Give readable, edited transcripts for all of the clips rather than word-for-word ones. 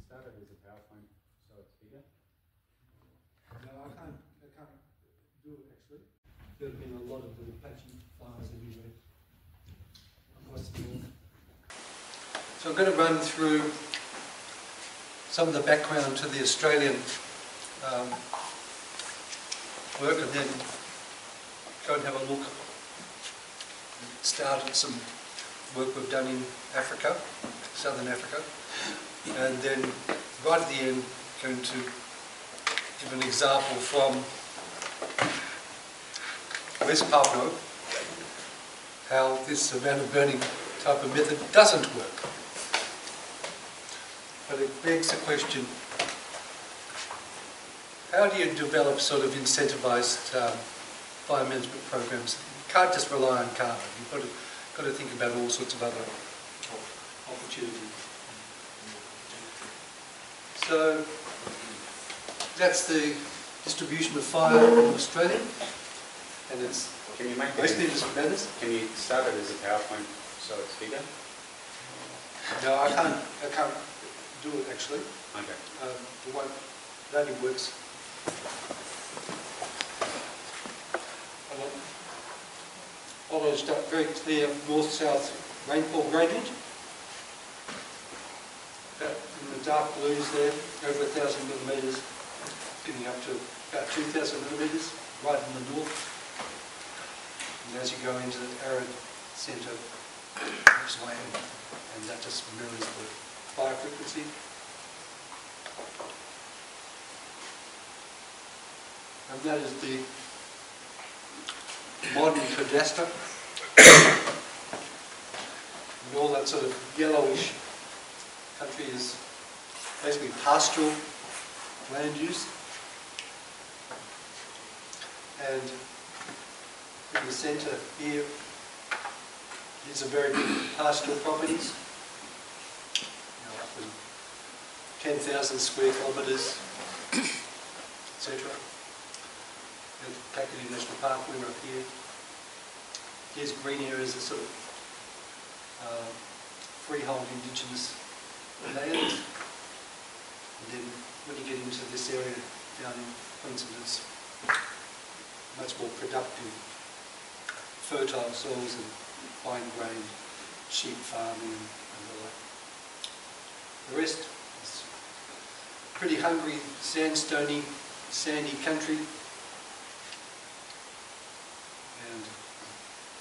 start it as a PowerPoint so it's bigger? No, I can't do it actually. There have been a lot of little patchy fires everywhere across the board. So I'm going to run through some of the background to the Australian work and then go and have a look. Start at some work we've done in Africa, Southern Africa, and then right at the end going to give an example from West Papua, how this savanna burning type of method doesn't work. But it begs the question, how do you develop sort of incentivised fire management programs? You can't just rely on carbon. You've got to think about all sorts of other opportunities. So that's the distribution of fire in Australia, and it's mostly in savannahs. Can you start it as a PowerPoint so it's bigger? No, I can't do it actually. Okay. It only works. Follows that very clear north-south rainfall gradient. In the dark blues there, over 1,000 millimetres, getting up to about 2,000 millimetres, right in the north. And as you go into the arid centre, it's land, and that just mirrors the fire frequency. And that is the modern cadastre. And all that sort of yellowish country is basically pastoral land use. And in the centre here is a very big pastoral properties. Up to 10,000 square kilometres, etc. At Kakadu National Park, we're up here. Here's green areas of sort of freehold indigenous land. And then when you get into this area down in Queensland, it's much more productive, fertile soils and fine-grained sheep farming and all that. The rest is pretty hungry, sandstony, sandy country. And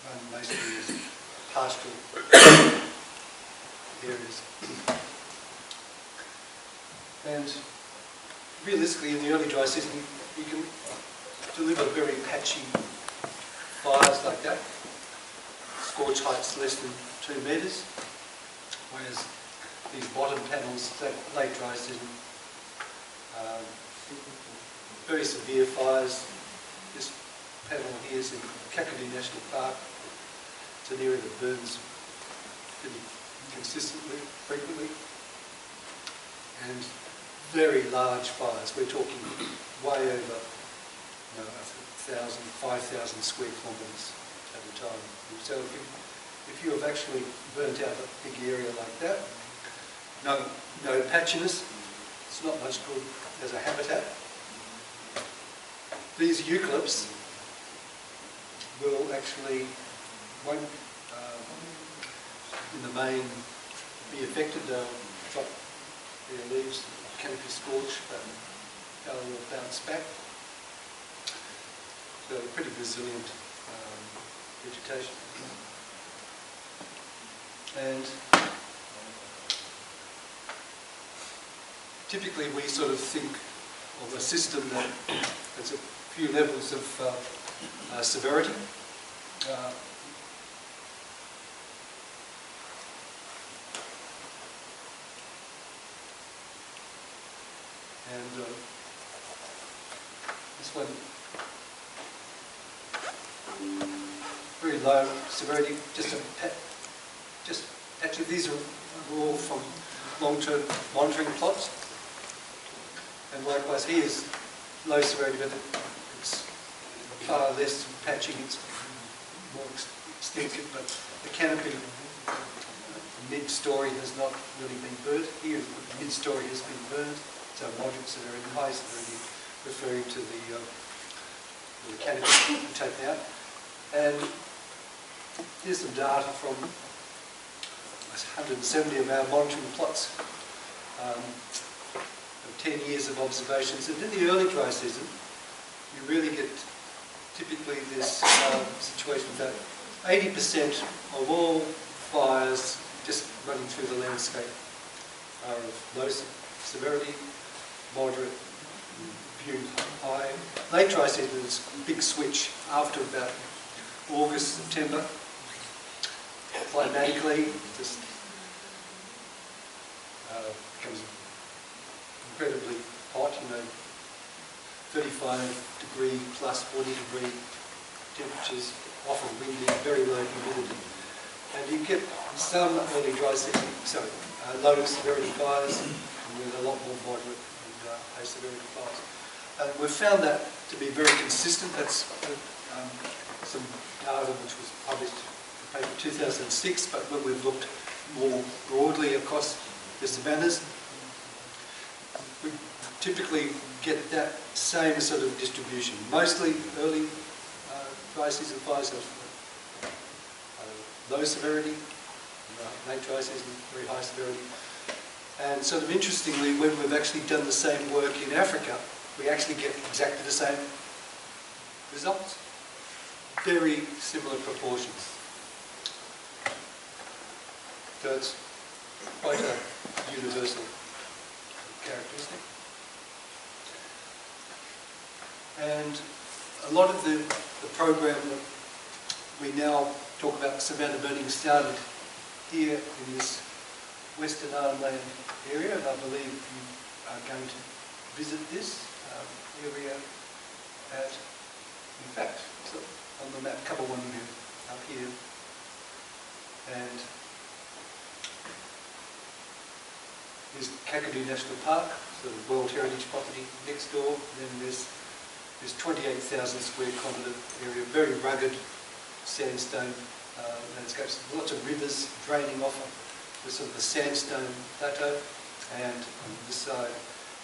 run mostly as pastoral areas. And realistically, in the early dry season, you can deliver very patchy fires like that. Scorch heights less than 2 metres, whereas these bottom panels, that late dry season, very severe fires. This panel here is in Kakadu National Park. It's an area that burns pretty consistently, frequently, and very large fires. We're talking way over 1,000, 5,000 square kilometres at a time. So if you have actually burnt out a big area like that, no patchiness, it's not much good as a habitat. These eucalypts will actually, won't in the main be affected. They'll drop their leaves, canopy scorch, but they'll bounce back. So they're pretty resilient vegetation. And typically we sort of think of a system that has a few levels of severity. And this one, very low severity, actually these are all from long-term monitoring plots. And likewise here's low severity, but it's far less patching, it's more extensive, but the canopy mid-story has not really been burnt. Here mid-story has been burned, so moderate severity, high severity, referring to the canopy taken out. And here's some data from 170 of our monitoring plots, of 10 years of observations. And in the early dry season, you really get typically this situation that 80% of all fires just running through the landscape are of low severity, moderate, medium, high. Late dry season is a big switch after about August, September. Climatically, just becomes incredibly hot, 35 degree plus 40 degree temperatures, often windy, very low humidity. And you get some early dry season, low severity fires, and with a lot more moderate and high severity fires. And we've found that to be very consistent. That's some data which was published in paper 2006, but when we've looked more broadly across the savannas, we typically get that same sort of distribution. Mostly early dry season fires have low severity, late dry season very high severity. And sort of interestingly, when we've actually done the same work in Africa, we actually get exactly the same results. Very similar proportions. So it's quite a universal characteristic. And a lot of the program that we now talk about savanna burning started here in this Western Arnhem area, and I believe you are going to visit this area at, in fact, so on the map, cover one here, up here, and there's Kakadu National Park, so the World Heritage Property next door, and then there's 28,000 square kilometre area, very rugged sandstone landscapes, lots of rivers draining off the sort of the sandstone plateau, and on this side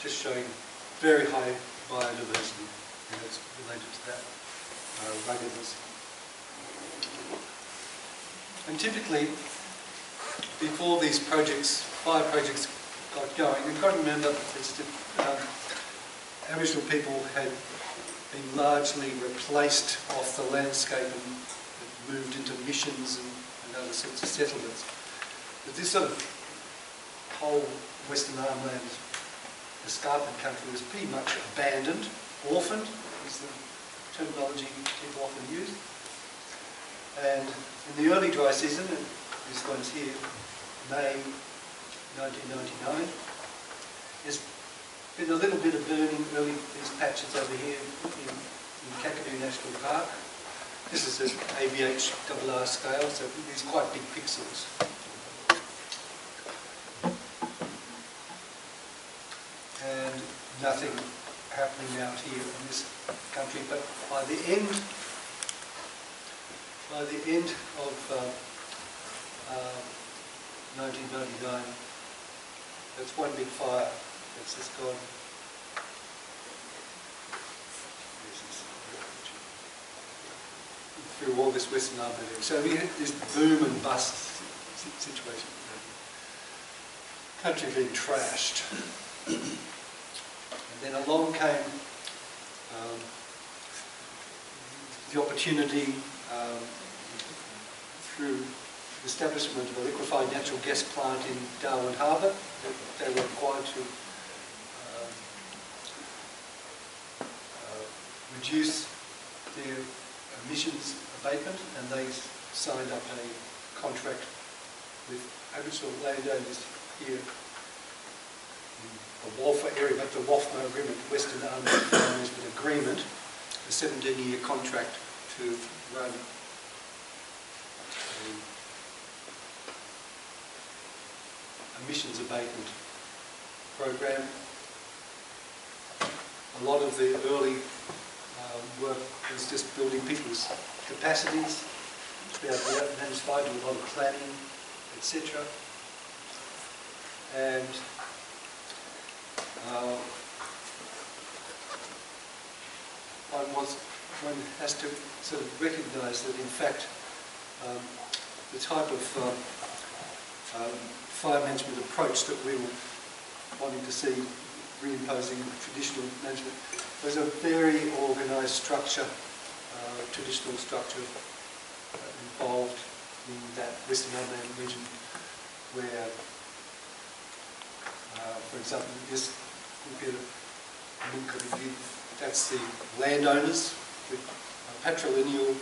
just showing very high biodiversity, and it's related to that ruggedness. And typically, before these projects, fire projects got going, you've got to remember that Aboriginal people had been largely replaced off the landscape and moved into missions and other sorts of settlements. But this sort of whole Western Arnhem escarpment country was pretty much abandoned, orphaned, is the terminology people often use. And in the early dry season, and this one's here, May 1999, there's been a little bit of burning early, these patches over here in Kakadu National Park. This is an AVH-RR scale, so these quite big pixels. And nothing happening out here in this country, but by the end of 1999, that's one big fire that's just gone. Through all this Western Arnhem. So we had this boom and bust situation. Country being trashed. And then along came the opportunity through the establishment of a liquefied natural gas plant in Darwin Harbour. They were required to reduce their emissions abatement, and they signed up a contract with Aboriginal landowners here in the Walfa area, but the WAFMA agreement, Western Arnhem Management Agreement, a 17-year contract to run an emissions abatement program. A lot of the early work was just building people's capacities to be able to manage fire, do a lot of planning, etc. And was one has to sort of recognise that in fact the type of fire management approach that we were wanting to see reimposing traditional management was a very organised structure, traditional structure involved in that Western Lowland region where, for example, this would be a link of view. That's the landowners with patrilineal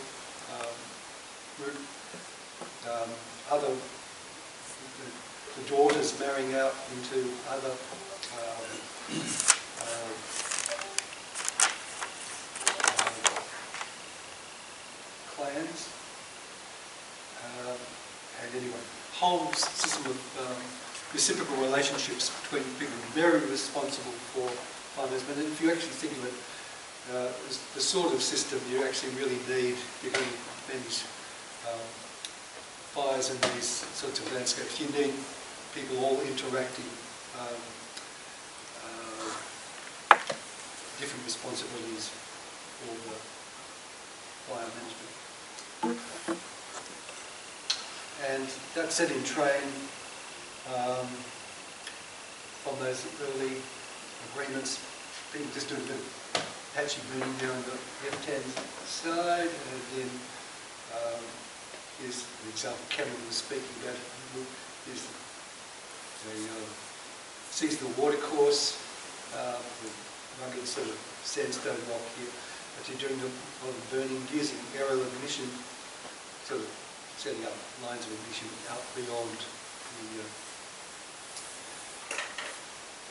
route, other the daughters marrying out into other clans, and anyway, whole system of reciprocal relationships between people very responsible for fire management. And if you actually think of it, the sort of system you actually really need if you're going to manage fires in these sorts of landscapes. You need people all interacting, different responsibilities for the fire management. And that set in train from those early agreements, people just doing a bit of patchy burning there on the left-hand side, and then here's the example Cameron was speaking about. Here's the seasonal watercourse, with rugged sort of sandstone rock here. But you're doing a lot of burning using aerial ignition, sort of setting up lines of ignition out beyond the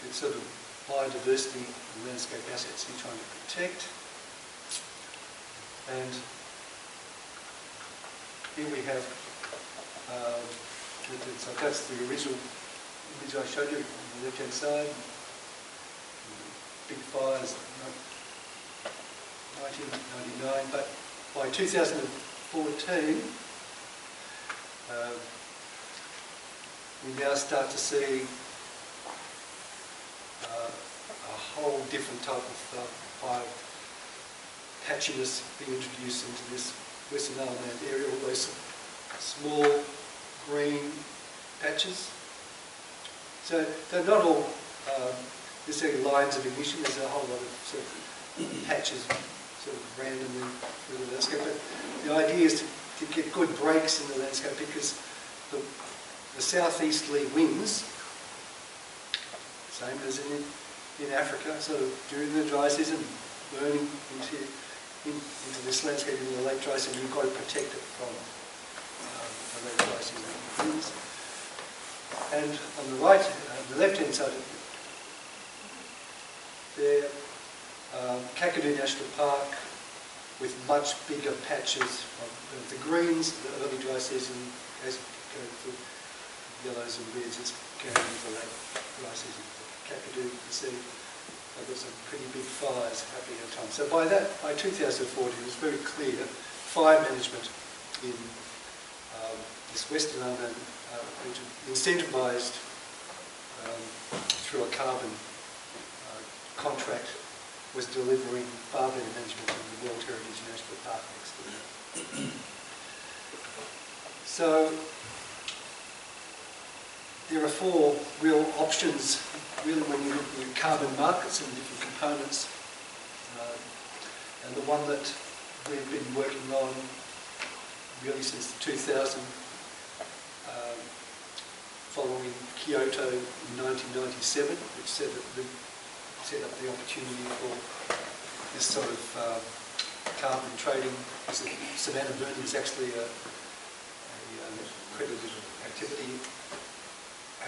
it's sort of biodiversity and landscape assets you're trying to protect. And here we have, so that's the original image I showed you on the left-hand side. Big fires, 1999, but by 2014, we now start to see a whole different type of fire patchiness being introduced into this Western Lowland area, all those small green patches. So they're not all necessarily lines of ignition. There's a whole lot of sort of patches sort of randomly through the landscape. But the idea is to get good breaks in the landscape because the southeasterly winds, same as in Africa, sort of during the dry season, burning into this landscape in the late dry season, you've got to protect it from the late dry season winds. And on the right, the left-hand side, there, Kakadu National Park with much bigger patches of the greens, the early dry season, as you go through yellows and reds, it's going into the late dry season. Kakadu, you can see, they've got some pretty big fires happening at the time. So by 2014, it was very clear fire management in this Western Lowland region, incentivised through a carbon contract, was delivering far better management than the World Heritage National Park next to it. So there are four real options, really, when you look at carbon markets and different components. And the one that we've been working on really since 2000, following Kyoto in 1997, which set up the opportunity for this sort of carbon trading. Savanna burning is actually an accredited activity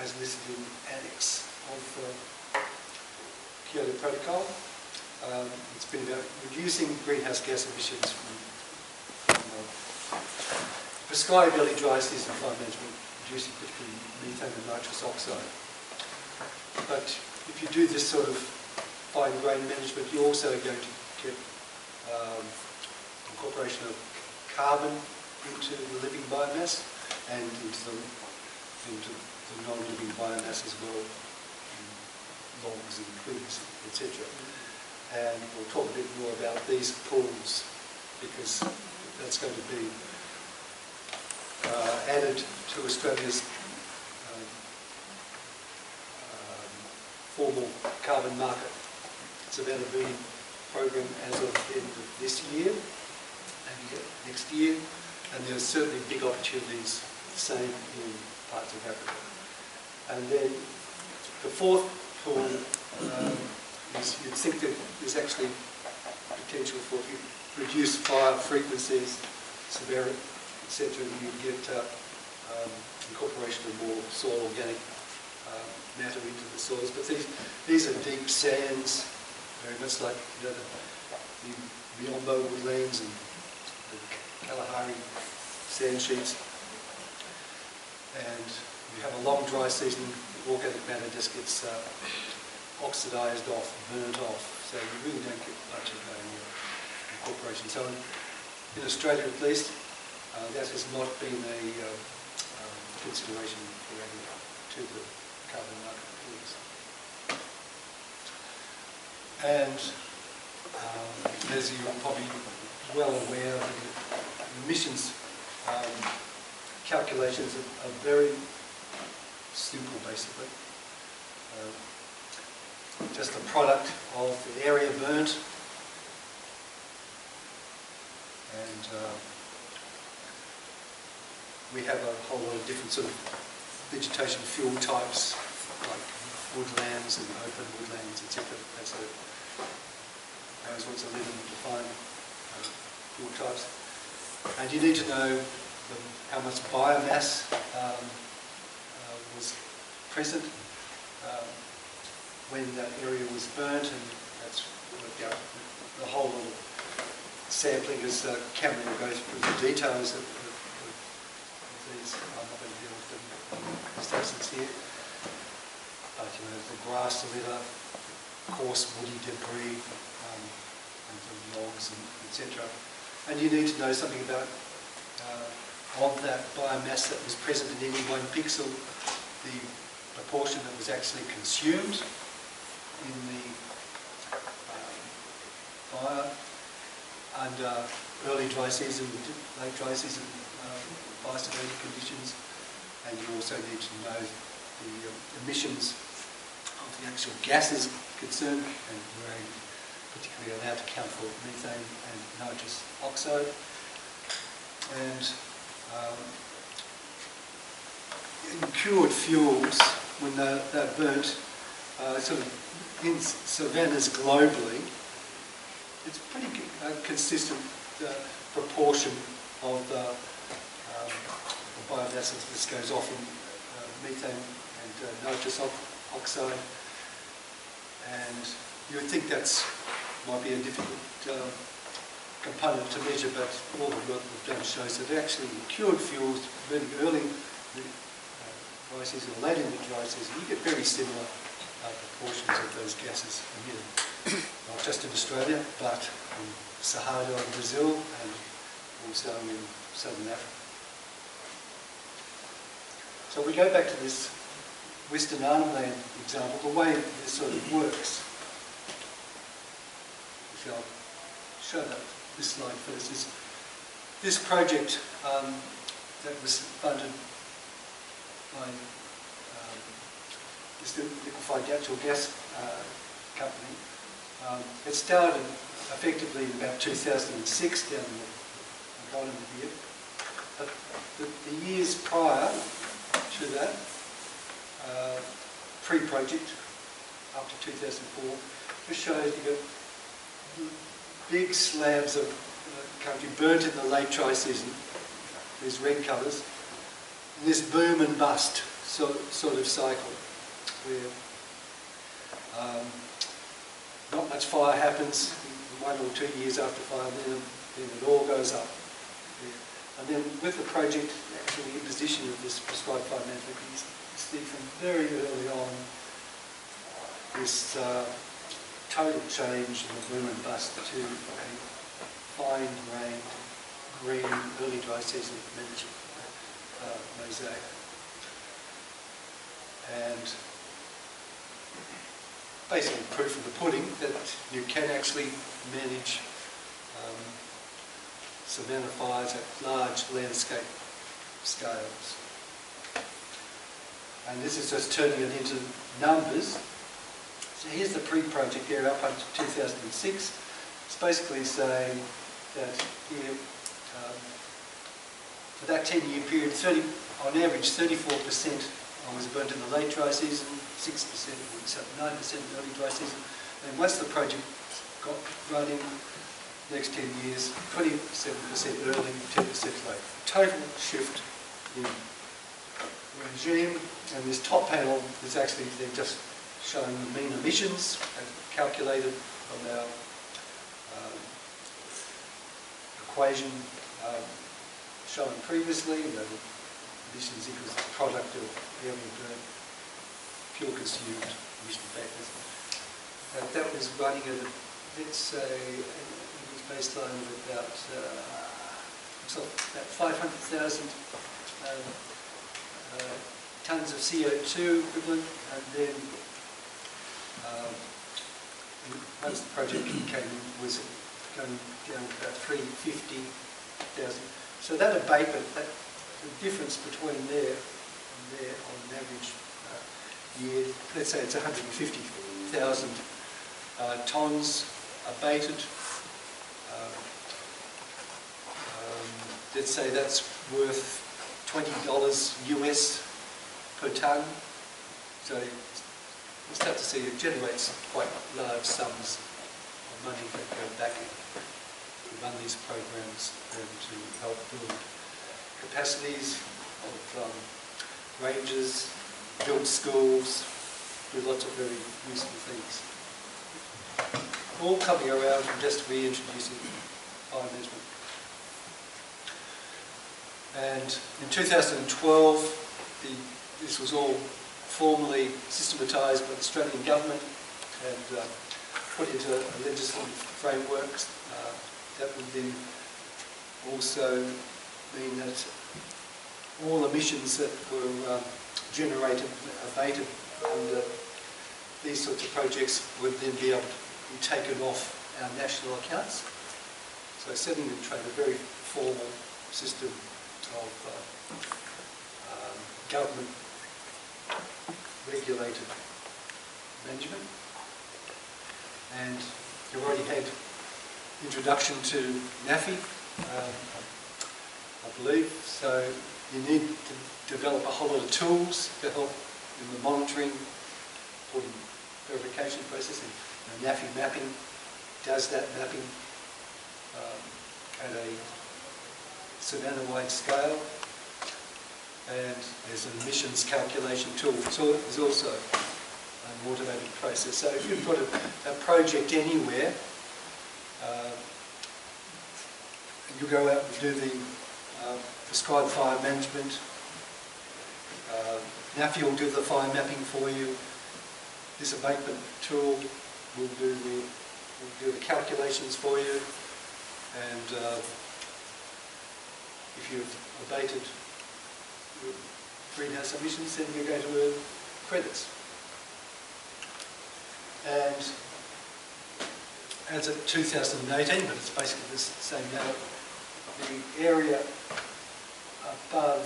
as listed in Annex of the Kyoto Protocol. It's been about reducing greenhouse gas emissions from prescribed early dry season fire management, reducing particularly methane and nitrous oxide. But if you do this sort of fine grain management, you're also going to get incorporation of carbon into the living biomass and into the non-living biomass as well, logs and twigs, etc. and we'll talk a bit more about these pools because that's going to be added to Australia's formal carbon market savanna breeding program as of the end of this year and next year, and there's certainly big opportunities, the same in parts of Africa. And then the fourth pool is you'd think that there's actually potential for if you reduce fire frequencies, severity, etc., you get incorporation of more soil organic matter into the soils. But these are deep sands, very much like the Miombo woodlands and the Kalahari sand sheets. And you have a long dry season, the organic matter just gets oxidised off, burnt off, so you really don't get much of incorporation. So in Australia at least, that has not been a consideration for adding to the carbon market pools. And as you're probably well aware, the emissions calculations are very simple, basically. Just a product of the area burnt and we have a whole lot of different sort of vegetation fuel types like woodlands and open woodlands, etc. That's those ones are living defined fuel types. And you need to know how much biomass was present when that area was burnt, and that's worked out the whole lot of sampling as Cameron will go through the details of these. I'm not going to deal with them in this instance here. But you know, the grass litter, coarse woody debris, and the logs, etc. And you need to know something about of that biomass that was present in any one pixel, the proportion that was actually consumed in the fire under early dry season, late dry season fire severity conditions, and you also need to know the emissions of the actual gases concerned, and we're particularly allowed to count for methane and nitrous oxide. And in cured fuels, when they're burnt, sort of in savannas globally, it's pretty consistent proportion of the biomass that this goes off in methane and nitrous oxide. And you would think that's might be a difficult component to measure, but all the work we've done shows that actually in cured fuels, really early dry season or late in the dry season, you get very similar proportions of those gases emitted, not just in Australia, but in Sahara in Brazil and also in southern Africa. So we go back to this Western Arnhem Land example, the way this sort of works. If I'll show this slide first, is this project that was funded by this liquefied natural gas company. It started effectively in about 2006 down the bottom of here. But the years prior to that, pre-project, up to 2004, this shows you got big slabs of country burnt in the late dry season, these red colours, and this boom and bust sort of cycle, where not much fire happens, 1 or 2 years after fire, then it all goes up. And then with the project, actually imposition of this prescribed fire management, you see from very early on this total change in the boom and bust to a fine-grained green early dry season mosaic. And basically proof of the pudding that you can actually manage savanna fires at large landscape scales. And this is just turning it into numbers. So here's the pre-project area up until 2006. It's basically saying that here, for that 10-year period, on average 34% was burnt in the late dry season, 6%, 9% in the early dry season. And once the project got running, next 10 years, 27% early, 10% late. Total shift in regime. And this top panel is actually, they're just showing the mean emissions calculated from our equation shown previously. The emissions equals the product of area burnt, fuel consumed, emission factors. That was running at, let's say, baseline of about 500,000 tonnes of CO2 equivalent, and then once the project came in, was going down to about 350,000. So that abatement, the difference between there and there on an average year, let's say it's 150,000 tonnes abated. Let's say that's worth $20 US per tonne. So you start to see it generates quite large sums of money that go back to run these programs and to help build capacities of ranges, build schools, do lots of very useful things. All coming around and just reintroducing fire management. And in 2012, this was all formally systematised by the Australian government and put into a legislative framework that would then also mean that all emissions that were generated, abated under these sorts of projects would then be able to be taken off our national accounts. So setting in train a very formal system of government regulated management. And you've already had introduction to NAFI, I believe. So you need to develop a whole lot of tools to help in the monitoring, reporting, verification process. And NAFI mapping does that mapping at a savanna-wide scale. And there's an emissions calculation tool. So there's also an automated process. So if you put a project anywhere, and you go out and do the prescribed fire management, NAFI will do the fire mapping for you. This abatement tool will do the calculations for you. And if you've abated greenhouse emissions, then you're going to earn credits. And as of 2018, but it's basically the same now, the area above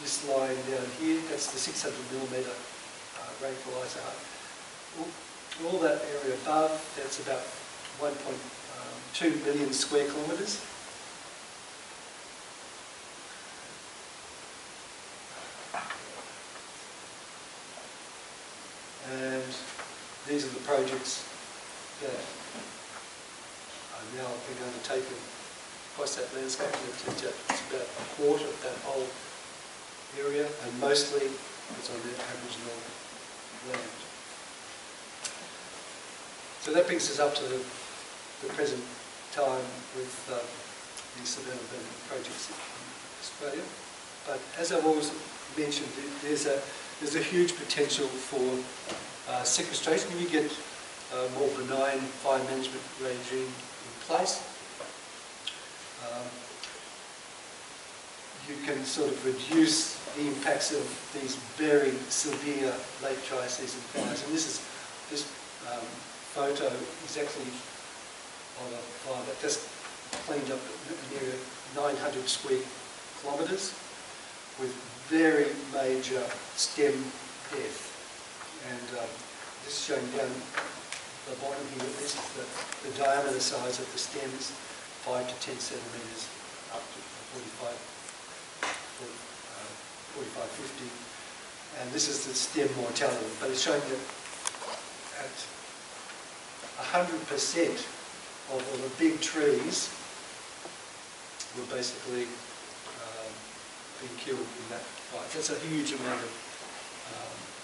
this line down here, that's the 600mm rainfall ISFMI. All that area above, that's about 1.2 million square kilometres. And these are the projects that are now being undertaken across that landscape. It's about a quarter of that whole area, and mostly it's on the Aboriginal land. So that brings us up to the present time with the savanna burning projects in Australia. But as I've always mentioned, there's a huge potential for sequestration. If you get a more benign fire management regime in place, you can sort of reduce the impacts of these very severe late dry season fires. And this photo exactly of a fire that just cleaned up an area of 900 square kilometres with very major stem death. And this is showing down the bottom here. This is the diameter size of the stems, 5 to 10 centimetres up to 45, 50. And this is the stem mortality. But it's showing that at 100% of all the big trees were basically being killed in that fire. That's a huge amount of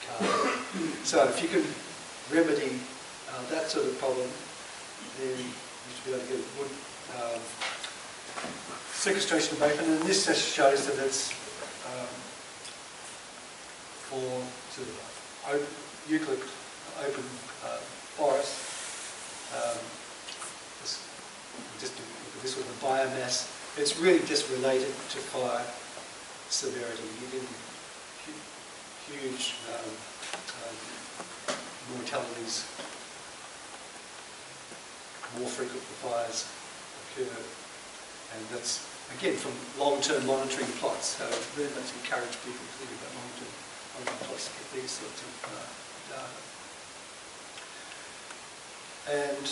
carbon. So if you can remedy that sort of problem, then you should be able to get good sequestration abatement. And this just shows that it's for sort of eucalypt open forest. Just to look at this with the biomass, it's really just related to fire severity. You get huge mortalities, more frequent fires occur, and that's again from long-term monitoring plots. So I very much encourage people to think about long-term monitoring plots to get these sorts of data. And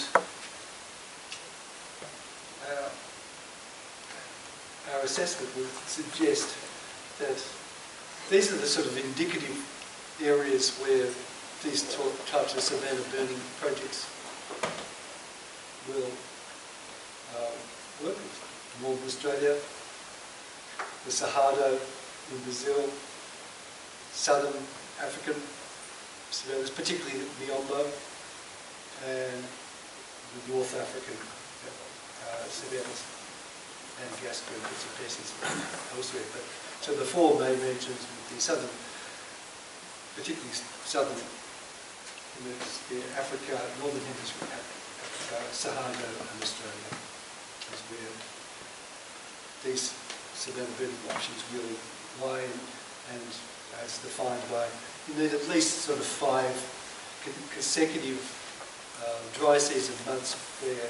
our assessment would suggest that these are the sort of indicative areas where these types of savanna burning projects will work. Northern Australia, the Cerrado in Brazil, southern African savannas, particularly the Miombo, and the North African savannas, and Gasco and bits and pieces elsewhere. But so the four main regions would be southern, particularly southern hemisphere, Africa, northern hemisphere, Africa, Cerrado and Australia is where these savanna burning options really lie in, and as defined by, you need at least sort of 5 consecutive dry season months where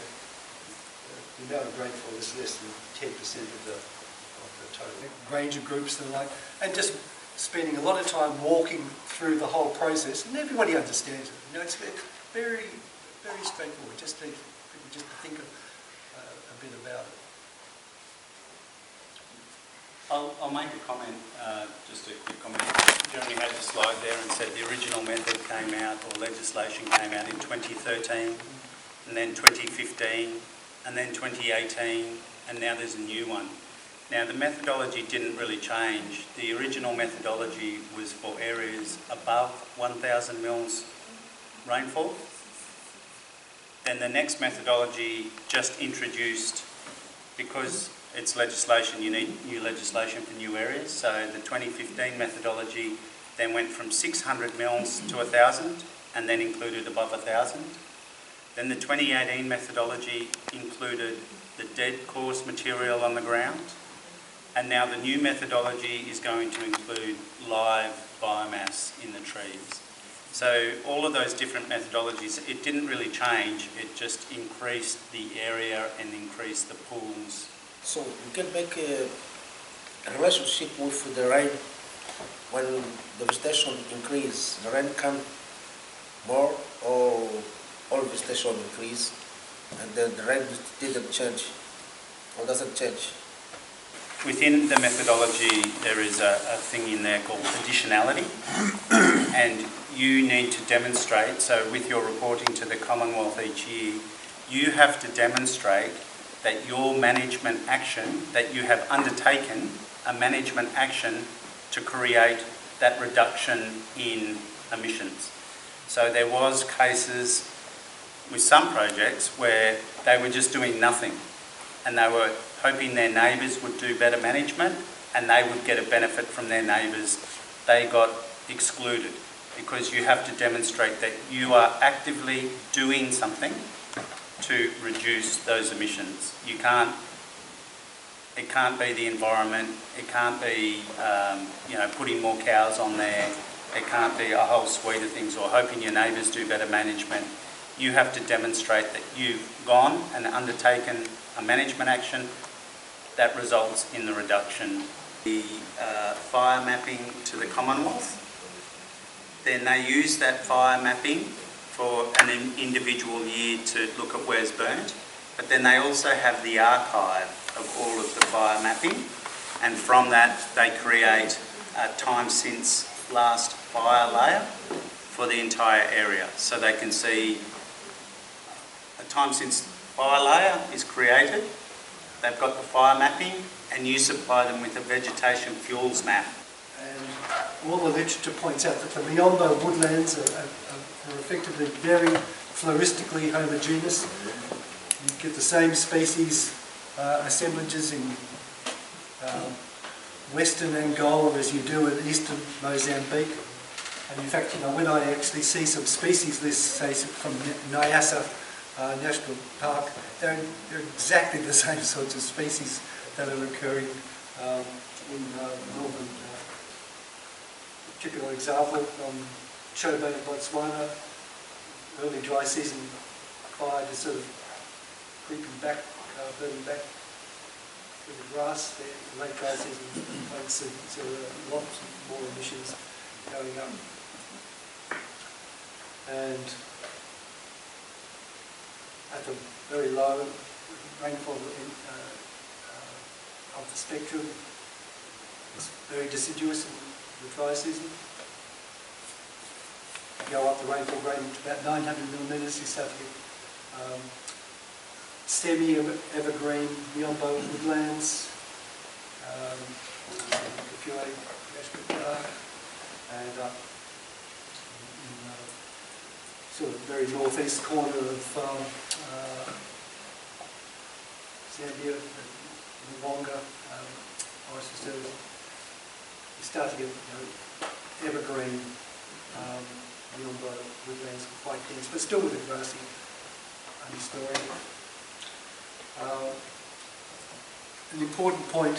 the amount of rainfall is less than 10% of the total range of groups and the like, and just spending a lot of time walking through the whole process, and everybody understands it. You know, it's very, very straightforward. Just need people just to think a bit about it. I'll make a comment, just a quick comment. Jeremy had the slide there and said the original method came out, or legislation came out in 2013, and then 2015, and then 2018, and now there's a new one. Now the methodology didn't really change. The original methodology was for areas above 1,000 mils rainfall. Then the next methodology just introduced, because it's legislation, you need new legislation for new areas. So the 2015 methodology then went from 600 mils to 1,000 and then included above 1,000. Then the 2018 methodology included the dead coarse material on the ground. And now the new methodology is going to include live biomass in the trees. So all of those different methodologies, it didn't really change, it just increased the area and increased the pools. So you can make a relationship with the rain. When the vegetation increase, the rain come more, or all vegetation increase and then the rain didn't change or doesn't change? Within the methodology there is a thing in there called additionality, and you need to demonstrate, so with your reporting to the Commonwealth each year, you have to demonstrate that your management action, that you have undertaken a management action to create that reduction in emissions. So there was cases with some projects where they were just doing nothing and they were hoping their neighbours would do better management and they would get a benefit from their neighbours. They got excluded because you have to demonstrate that you are actively doing something to reduce those emissions. It can't be the environment, it can't be putting more cows on there, it can't be a whole suite of things or hoping your neighbours do better management. you have to demonstrate that you've gone and undertaken a management action that results in the reduction. The fire mapping to the Commonwealth, then they use that fire mapping for an individual year to look at where's burnt, but then they also have the archive of all of the fire mapping, and from that they create a time since last fire layer for the entire area. So they can see a time since fire layer is created, they've got the fire mapping, and you supply them with a vegetation fuels map. And all the literature points out that the Miombo woodlands are effectively very floristically homogeneous. You get the same species assemblages in western Angola as you do in eastern Mozambique. And in fact, when I actually see some species lists, say from Nyassa National Park, they're exactly the same sorts of species that are occurring in northern. Typical example from Chobe, Botswana, early dry season fire just sort of creeping back, burning back through the grass there. Late dry season, so lots more emissions going up. And at the very low rainfall of the spectrum, it's very deciduous in the dry season. You go up the rainfall grade to about 900 millimetres, you start to get semi-evergreen Miombo woodlands, Kafue National Park, and up in sort of very northeast corner of Zambia, Mwanga, forest reserve. You start to get evergreen Miombo woodlands, quite dense, but still with a grassy understory. An important point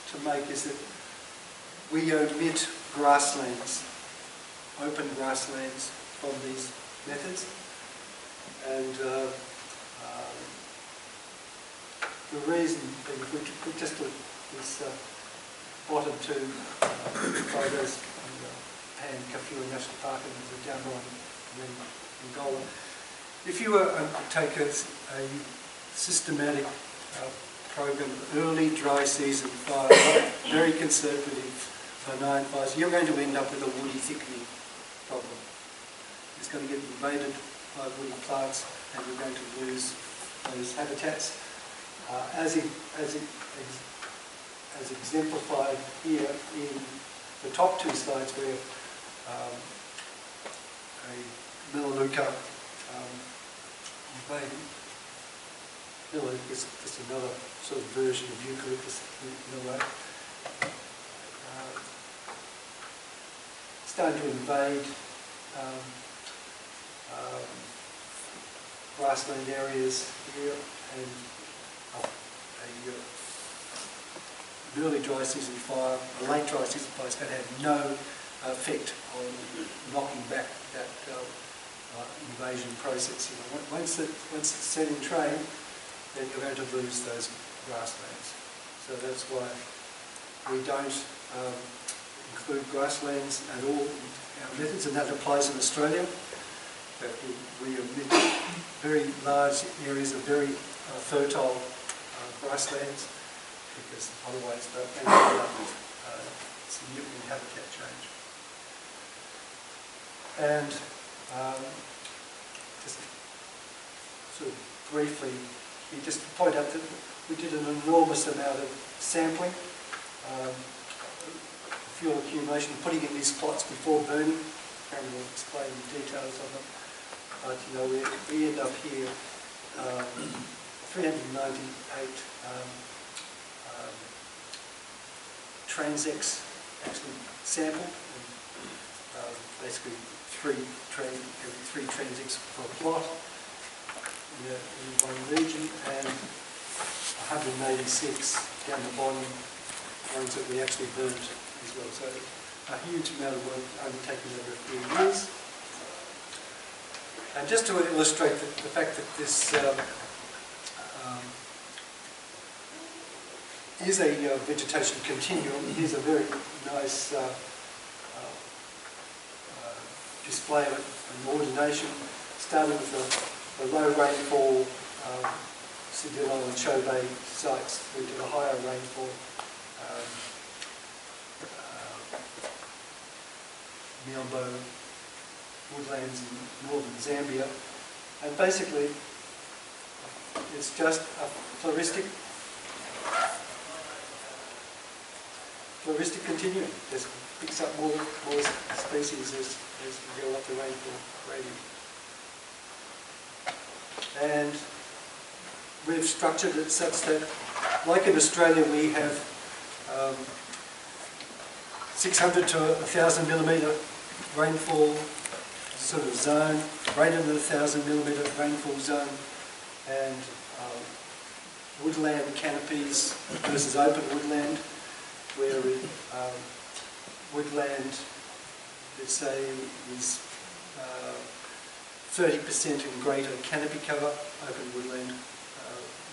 to make is that we omit grasslands, open grasslands from these methods, and the reason being, if we just look at this bottom two photos in Kafue National Park and the down one and then Angola. If you were to take a systematic program, early dry season fire, very conservative, benign fires, you're going to end up with a woody thickening problem. It's going to get invaded by woody plants and you're going to lose those habitats. As exemplified here in the top two slides where a Melaleuca invading. Melaleuca is just another sort of version of eucalyptus melaleuca. Starting to invade grassland areas here, and an early dry season fire, a late dry season fire is going to have no effect on knocking back that invasion process. Once it's set in train, then you're going to lose those grasslands. So that's why we don't include grasslands at all in our methods, and that applies in Australia. That we omit very large areas of very fertile grasslands, because otherwise they'll end up with significant habitat change. And just sort of briefly, just to point out that we did an enormous amount of sampling, fuel accumulation, putting in these plots before burning. Karen will explain the details of them. But we end up here 398 transects actually sampled, and basically every three transects per plot in one region, and 186 down the bottom, ones that we actually burnt as well. So a huge amount of work undertaken over a few years. And just to illustrate the fact that this is a vegetation continuum, here's a very nice display of an ordination, starting with the low rainfall Cedillo and Chobay sites through to the higher rainfall Miombo woodlands in northern Zambia. And basically it's just a floristic continuum. Just picks up more species as you go up the rainfall gradient. And we've structured it such that, like in Australia, we have 600 to 1,000 millimetre rainfall sort of zone, greater than 1,000 millimetre rainfall zone, and woodland canopies versus open woodland, where woodland, let's say, is 30% and greater canopy cover, open woodland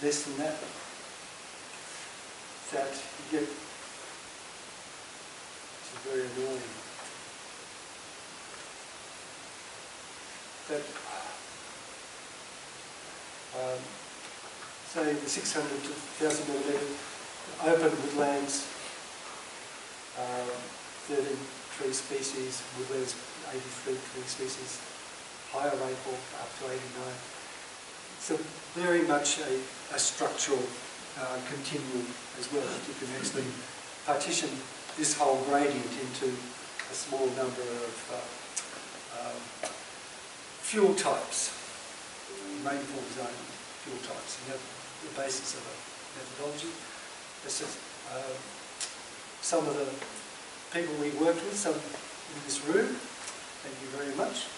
less than that. That you get, it's very annoying. That say the 600 to 1,000 millimetre open woodlands, 13 tree species, woodlands 83 tree species, higher rainfall up to 89. So very much a structural continuum as well. You can actually partition this whole gradient into a small number of fuel types, rainfall zone fuel types, and that's the basis of a methodology. This is some of the people we worked with, some in this room. Thank you very much.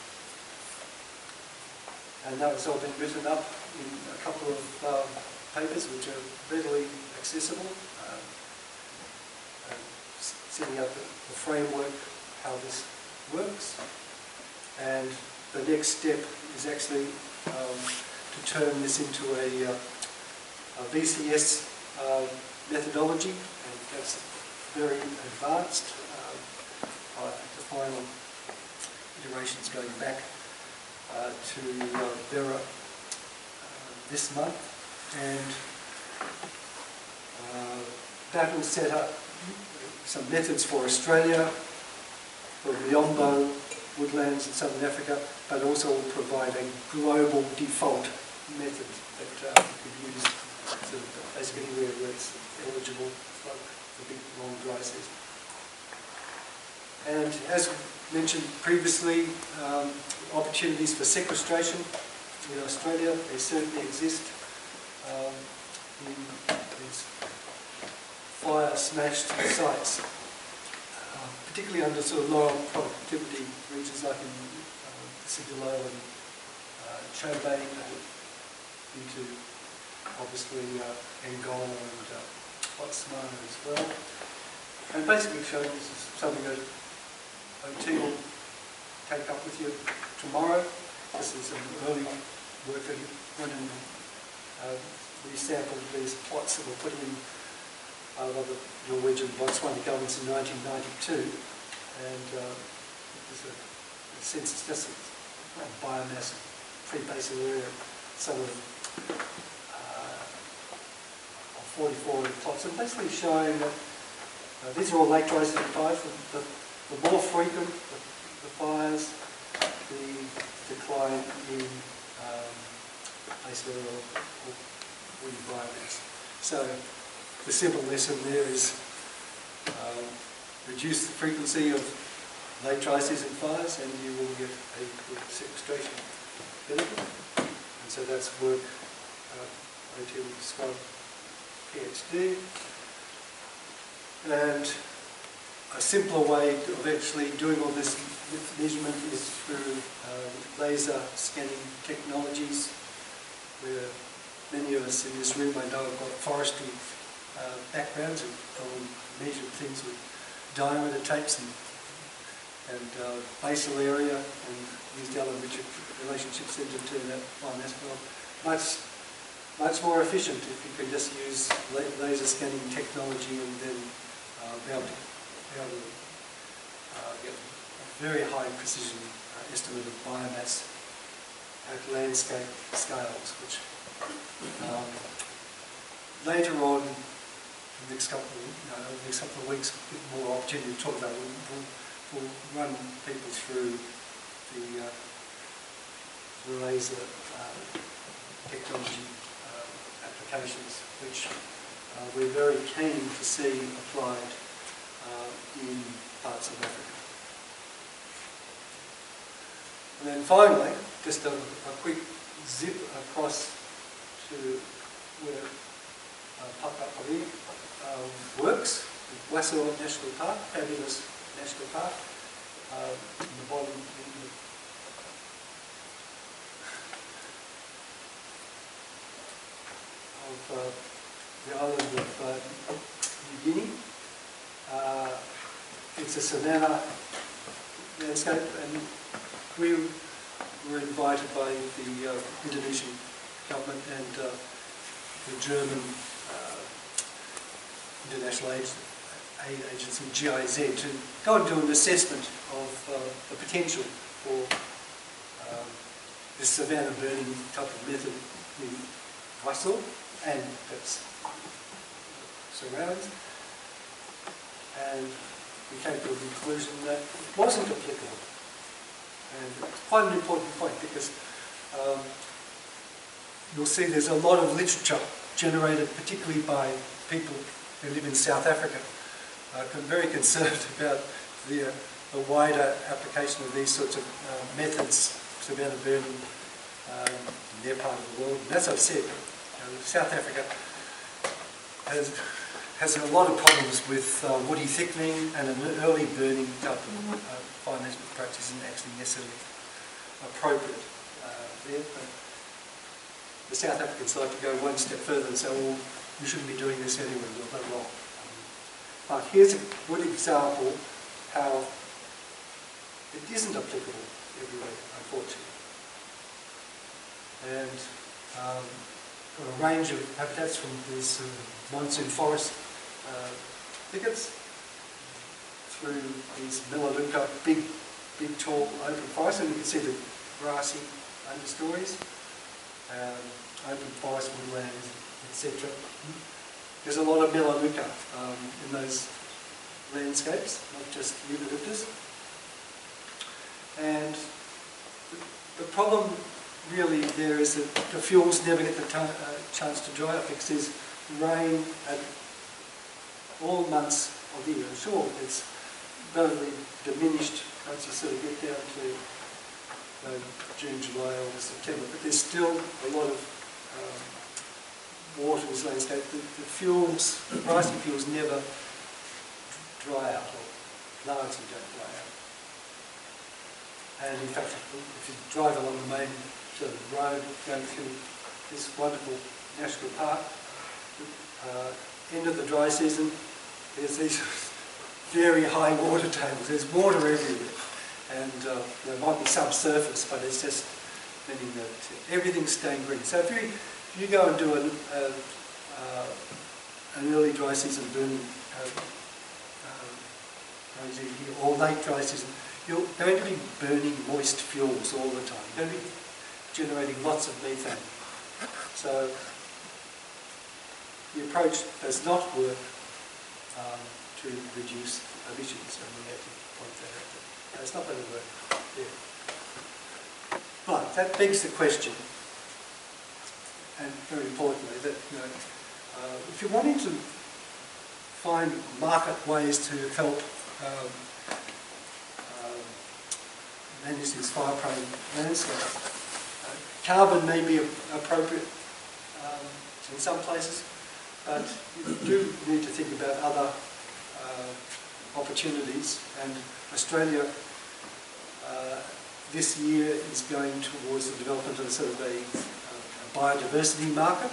And that was all been written up in a couple of papers which are readily accessible, setting up the framework, how this works. And the next step is actually to turn this into a VCS methodology, and that's very advanced. The final iterations going back to Vera this month, and that will set up some methods for Australia, for Miombo woodlands in southern Africa, but also will provide a global default method that you could use sort of basically anywhere where it's eligible for the big long dry season. And as mentioned previously, opportunities for sequestration in Australia, they certainly exist in these fire-smashed sites, particularly under sort of lower productivity regions like in Cedillo and Chobay, into obviously Angola and Botswana as well. And basically showing this is something that OT will take up with you tomorrow. This is some early work that he went and resampled these plots that were put in by the Norwegian Botswana governments in 1992. And there's a census, just a biomass pre-basal area, some of 44 plots, and basically showing that these are all lake dry season fires. The more frequent the fires, the decline in base oil or woody biomass. So the simple lesson there is reduce the frequency of late dry season fires and you will get a good sequestration benefit. And so that's work OT will describe PhD. And a simpler way of actually doing all this measurement is through laser scanning technologies, where many of us in this room I know have got forestry backgrounds and measured things with diameter tapes and and basal area, and use the Allen relationship centre to that one as well. Much more efficient if you can just use laser scanning technology and then be able to get a very high precision estimate of biomass at landscape scales, which later on, in the next couple of weeks, a bit more opportunity to talk about. We'll run people through the laser technology applications, which we're very keen to see applied in parts of Africa. And then finally, just a quick zip across to where Papua works, Wassenaar National Park, fabulous national park. In the bottom of the island of New Guinea. It's a savanna landscape, and we were invited by the Indonesian government and the German International Aid Agency, GIZ, to go and do an assessment of the potential for this savanna burning type of method in Wassenaar and its surrounds. And we came to a conclusion that it wasn't applicable. And it's quite an important point, because you'll see there's a lot of literature generated particularly by people who live in South Africa, very concerned about the wider application of these sorts of methods, savanna burning, in their part of the world. And as I've said, South Africa has a lot of problems with woody thickening, and an early burning type of fire management practice isn't actually necessarily appropriate there. But the South Africans like to go one step further and say, well, you shouldn't be doing this anyway, well, they're wrong. But here's a good example how it isn't applicable everywhere, unfortunately. And got a range of habitats from these monsoon forest thickets through these Melaleuca, big tall open forests, and you can see the grassy understories, open forest woodlands, etc. There's a lot of Melaleuca in those landscapes, not just eucalyptus. And the problem really there is that the fuels never get the chance to dry up, because there's rain at all months of the year. Sure, it's relatively diminished once you sort of get down to June, July, August, September, but there's still a lot of water in this landscape. The fuels, the pricing fuels never dry out, or largely don't dry out. And in fact, if you drive along the main sort of road going through this wonderful national park, end of the dry season, there's these very high water tables. There's water everywhere, and there might be subsurface, but it's just meaning that everything's staying green. So if you go and do an early dry season burning or late dry season, you're going to be burning moist fuels all the time. You're going to be generating lots of methane. So the approach does not work to reduce emissions, and we have to point that out. It's not going to work there. But that begs the question, and very importantly, that if you're wanting to find market ways to help manage this fire-prone landscape, carbon may be appropriate in some places, but you do need to think about other opportunities. And Australia this year is going towards the development of sort of a biodiversity market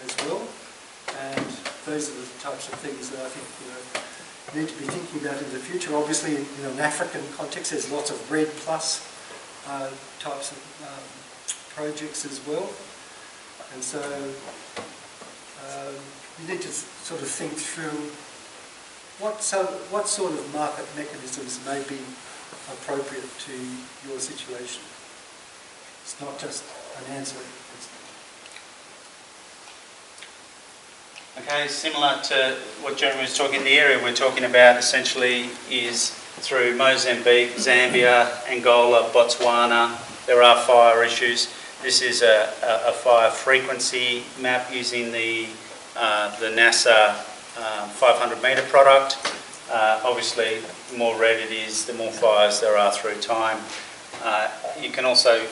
as well. And those are the types of things that I think need to be thinking about in the future. Obviously, in an African context, there's lots of RED plus types of projects as well. And so you need to sort of think through what sort of market mechanisms may be appropriate to your situation. It's not just an answer. Okay, similar to what Jeremy was talking, the area we're talking about essentially is through Mozambique, Zambia, Angola, Botswana. There are fire issues. This is a fire frequency map using the NASA 500 metre product. Obviously, the more red it is, the more fires there are through time. You can also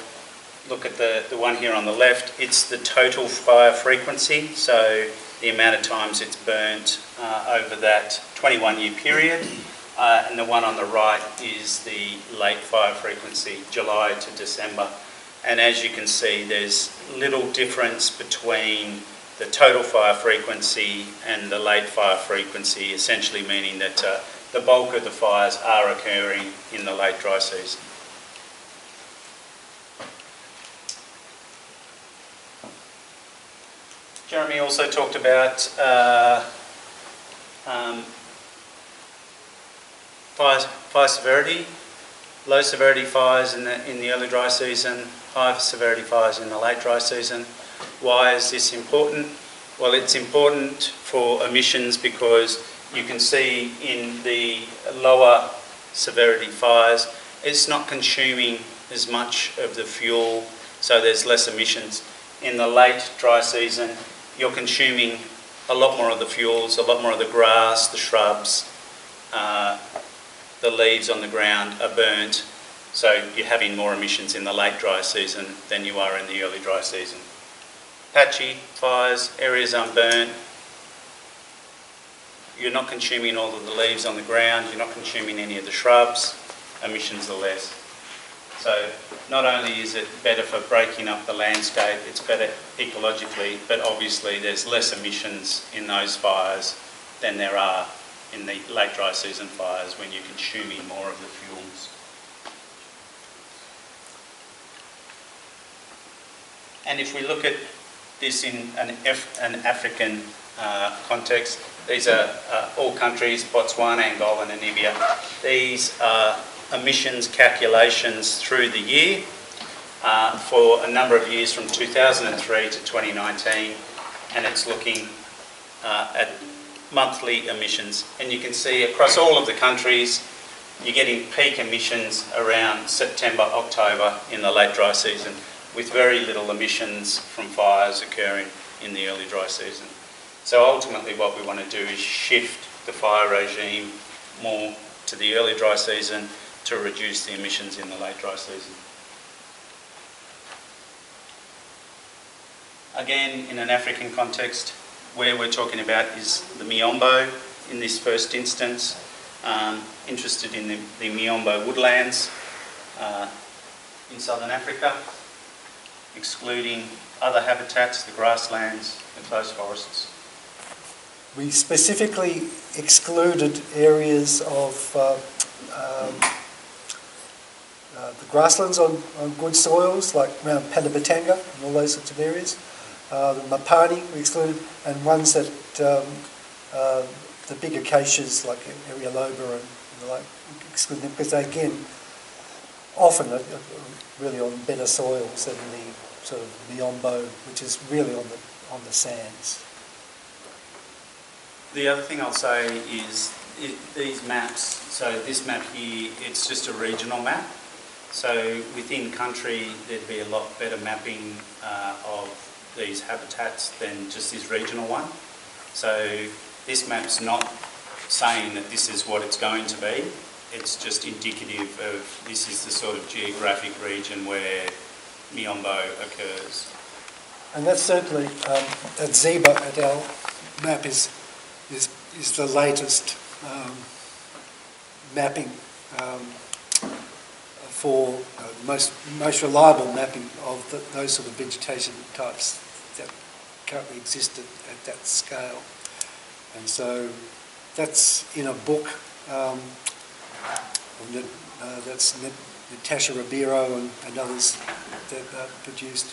look at the one here on the left. It's the total fire frequency, so the amount of times it's burnt over that 21-year period. And the one on the right is the late fire frequency, July to December. And as you can see, there's little difference between the total fire frequency and the late fire frequency, essentially meaning that the bulk of the fires are occurring in the late dry season. Jeremy also talked about fire severity, low severity fires in the early dry season, high severity fires in the late dry season. Why is this important? Well, it's important for emissions because you can see in the lower severity fires, it's not consuming as much of the fuel, so there's less emissions. In the late dry season, you're consuming a lot more of the fuels, a lot more of the grass, the shrubs, the leaves on the ground are burnt, so you're having more emissions in the late dry season than you are in the early dry season. Patchy fires, areas unburnt, you're not consuming all of the leaves on the ground, you're not consuming any of the shrubs, emissions are less. So not only is it better for breaking up the landscape, it's better ecologically, but obviously there's less emissions in those fires than there are in the late dry season fires when you're consuming more of the fuels. And if we look at this in an African context, these are all countries, Botswana, Angola, Namibia. These are emissions calculations through the year for a number of years from 2003 to 2019, and it's looking at monthly emissions. And you can see across all of the countries, you're getting peak emissions around September, October in the late dry season, with very little emissions from fires occurring in the early dry season. So ultimately what we want to do is shift the fire regime more to the early dry season to reduce the emissions in the late dry season. Again, in an African context, where we're talking about is the Miombo in this first instance. Interested in the Miombo woodlands in southern Africa, excluding other habitats, the grasslands, the close forests. We specifically excluded areas of the grasslands on good soils, like around Panabatanga and all those sorts of areas. The Mapani we excluded, and ones that the big acacias like Arialoba and the like, excluded them because they again often are really on better soils than the sort of Miombo, which is really on the sands. The other thing I'll say is these maps, so this map here, it's just a regional map. So within country, there'd be a lot better mapping of these habitats than just this regional one. So this map's not saying that this is what it's going to be. It's just indicative of this is the sort of geographic region where Miombo occurs. And that's certainly, at Zeba et al. Map is the latest mapping for most reliable mapping of those sort of vegetation types that currently exist at that scale. And so that's in a book that's Natasha Ribeiro and others that produced.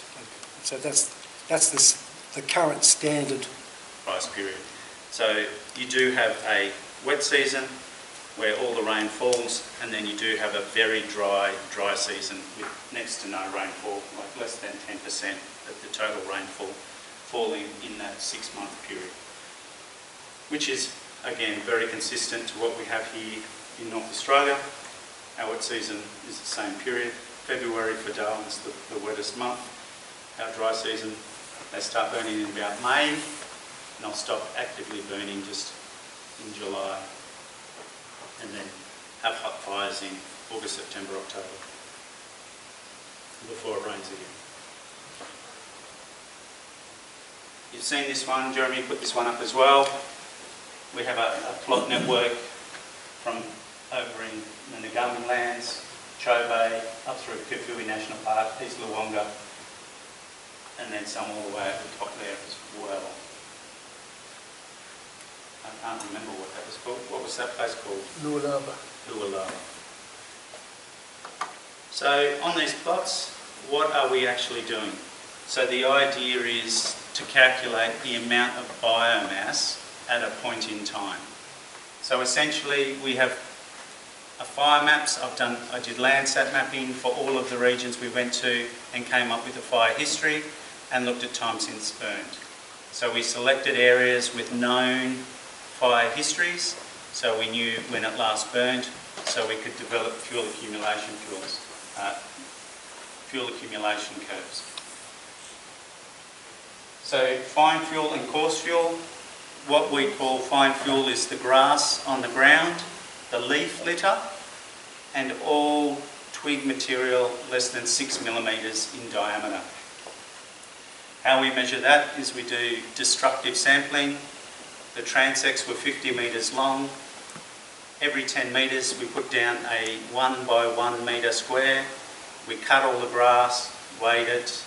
So that's the current standard price period. So you do have a wet season where all the rain falls, and then you do have a very dry season with next to no rainfall, like less than 10% of the total rainfall falling in that 6-month period, which is again very consistent to what we have here in North Australia. Our wet season is the same period. February for Darwin is the wettest month. Our dry season, they start burning in about May, and they'll stop actively burning just in July, and then have hot fires in August, September, October, before it rains again. You've seen this one, Jeremy put this one up as well. We have a plot network from over in the Ngami lands, Cho Bay, up through Kifui National Park, East Luonga, and then some all the way at the top there as well. I can't remember what that was called. What was that place called? Lualaba. Lualaba. So on these plots, what are we actually doing? So the idea is to calculate the amount of biomass at a point in time. So essentially we have a fire maps. I did Landsat mapping for all of the regions we went to and came up with a fire history and looked at time since burned. So we selected areas with known fire histories, so we knew when it last burned, so we could develop fuel accumulation curves. So fine fuel and coarse fuel. What we call fine fuel is the grass on the ground, the leaf litter, and all twig material less than 6 millimetres in diameter. How we measure that is we do destructive sampling. The transects were 50 metres long. Every 10 metres we put down a 1 by 1 metre square. We cut all the grass, weighed it.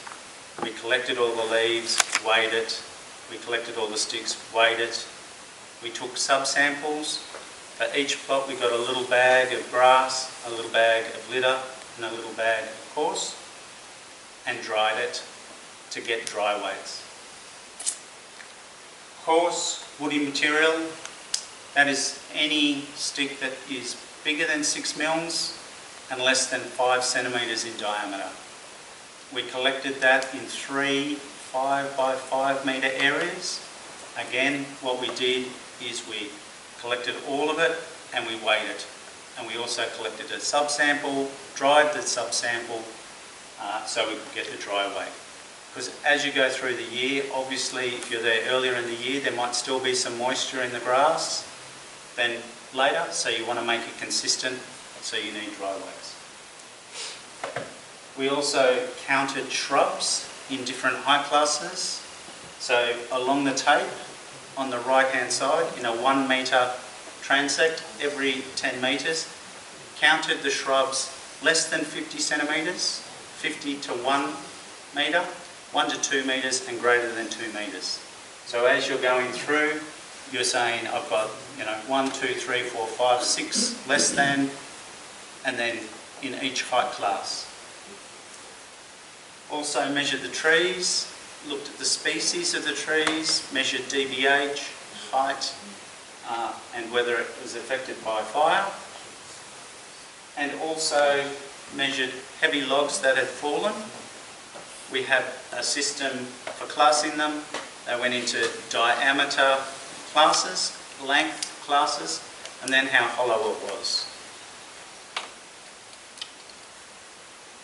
We collected all the leaves, weighed it. We collected all the sticks, weighed it. We took subsamples. For each plot we got a little bag of grass, a little bag of litter and a little bag of coarse, and dried it to get dry weights. Coarse woody material, that is any stick that is bigger than 6 mils and less than 5 centimetres in diameter. We collected that in 3 5 by 5 metre areas. Again, what we did is we collected all of it and we weighed it. And we also collected a subsample, dried the subsample so we could get the dry weight. Because as you go through the year, obviously if you're there earlier in the year, there might still be some moisture in the grass than later, so you want to make it consistent, so you need dry weights. We also counted shrubs in different height classes. So along the tape, on the right hand side, in a 1 metre transect, every 10 metres, counted the shrubs less than 50 centimetres, 50 to 1 metre, 1 to 2 metres and greater than 2 metres. So as you're going through, you're saying I've got 1, 2, 3, 4, 5, 6 less than, and then in each height class. Also measured the trees, looked at the species of the trees, measured DBH, height, and whether it was affected by fire, and also measured heavy logs that had fallen. We have a system for classing them. They went into diameter classes, length classes, and then how hollow it was.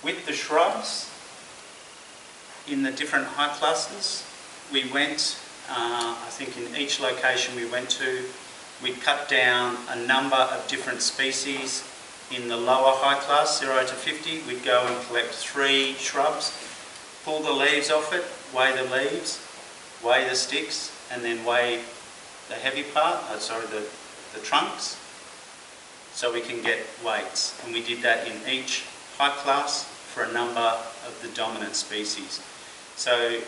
With the shrubs, in the different height classes, we went, I think in each location we went to, we cut down a number of different species. In the lower height class, 0 to 50, we'd go and collect 3 shrubs, pull the leaves off it, weigh the leaves, weigh the sticks, and then weigh the heavy part, the trunks, so we can get weights. And we did that in each height class for a number of the dominant species. So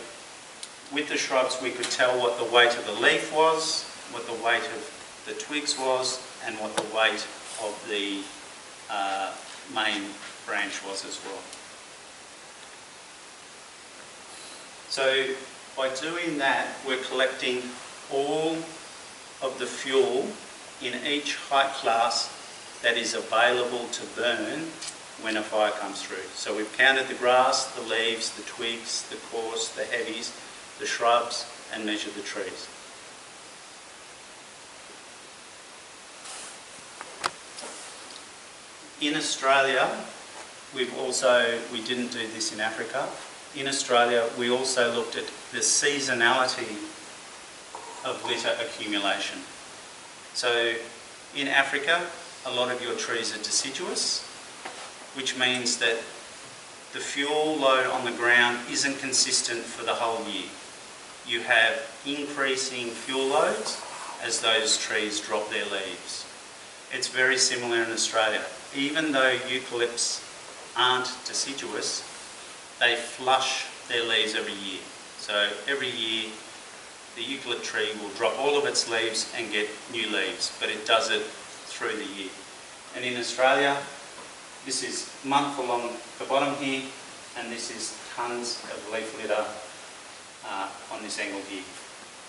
with the shrubs we could tell what the weight of the leaf was, what the weight of the twigs was and what the weight of the main branch was as well. So by doing that, we're collecting all of the fuel in each height class that is available to burn when a fire comes through. So we've counted the grass, the leaves, the twigs, the coarse, the heavies, the shrubs, and measured the trees. In Australia, we didn't do this in Africa. In Australia, we also looked at the seasonality of litter accumulation. So in Africa, a lot of your trees are deciduous, which means that the fuel load on the ground isn't consistent for the whole year. You have increasing fuel loads as those trees drop their leaves. It's very similar in Australia. Even though eucalypts aren't deciduous, they flush their leaves every year. So every year the eucalypt tree will drop all of its leaves and get new leaves, but it does it through the year. And in Australia, this is month along the bottom here, and this is tonnes of leaf litter on this angle here.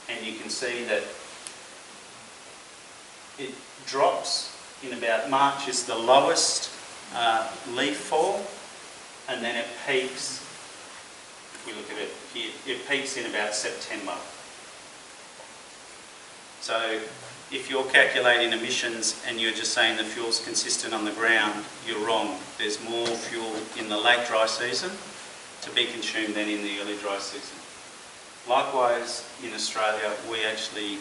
And you can see that it drops in about March is the lowest leaf fall, and then it peaks, if we look at it here, it peaks in about September. So if you're calculating emissions and you're just saying the fuel's consistent on the ground, you're wrong. There's more fuel in the late dry season to be consumed than in the early dry season. Likewise, in Australia, we actually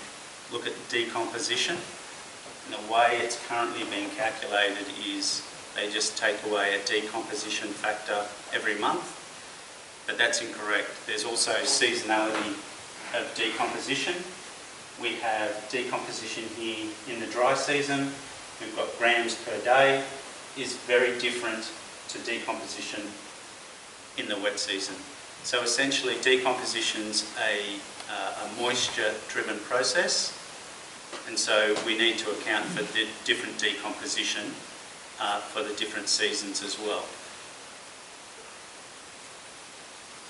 look at decomposition. And the way it's currently being calculated is they just take away a decomposition factor every month, but that's incorrect. There's also seasonality of decomposition. We have decomposition here in the dry season. We've got grams per day, is very different to decomposition in the wet season. So essentially decomposition's a moisture-driven process, and so we need to account for the different decomposition for the different seasons as well.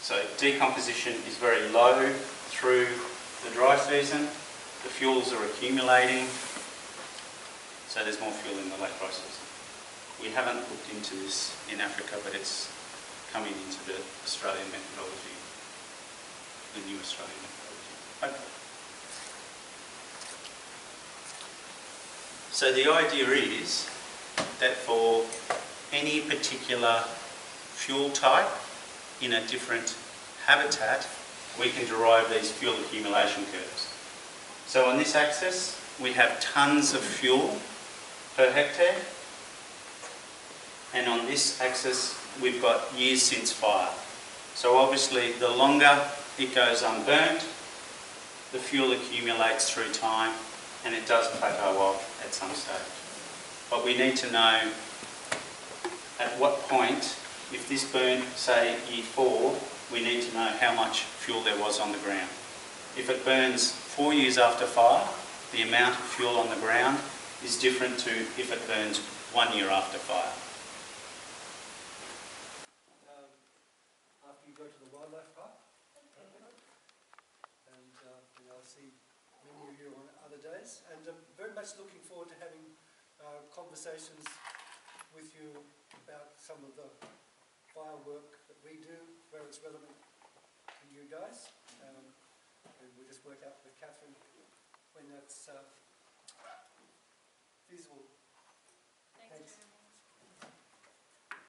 So decomposition is very low through the dry season. The fuels are accumulating, so there's more fuel in the late dry season. We haven't looked into this in Africa, but it's coming into the Australian methodology, the new Australian methodology. Okay. So the idea is that for any particular fuel type in a different habitat, we can derive these fuel accumulation curves. So on this axis, we have tonnes of fuel per hectare, and on this axis, we've got years since fire. So obviously, the longer it goes unburnt, the fuel accumulates through time, and it does plateau off at some stage. But we need to know at what point, if this burned, say, year 4, we need to know how much fuel there was on the ground. If it burns 4 years after fire, the amount of fuel on the ground is different to if it burns 1 year after fire. After you go to the wildlife park, and I'll see many of you on other days, and I'm very much looking forward to having conversations with you about some of the fire work that we do, where it's relevant to you guys. And we'll just work out with Catherine when that's feasible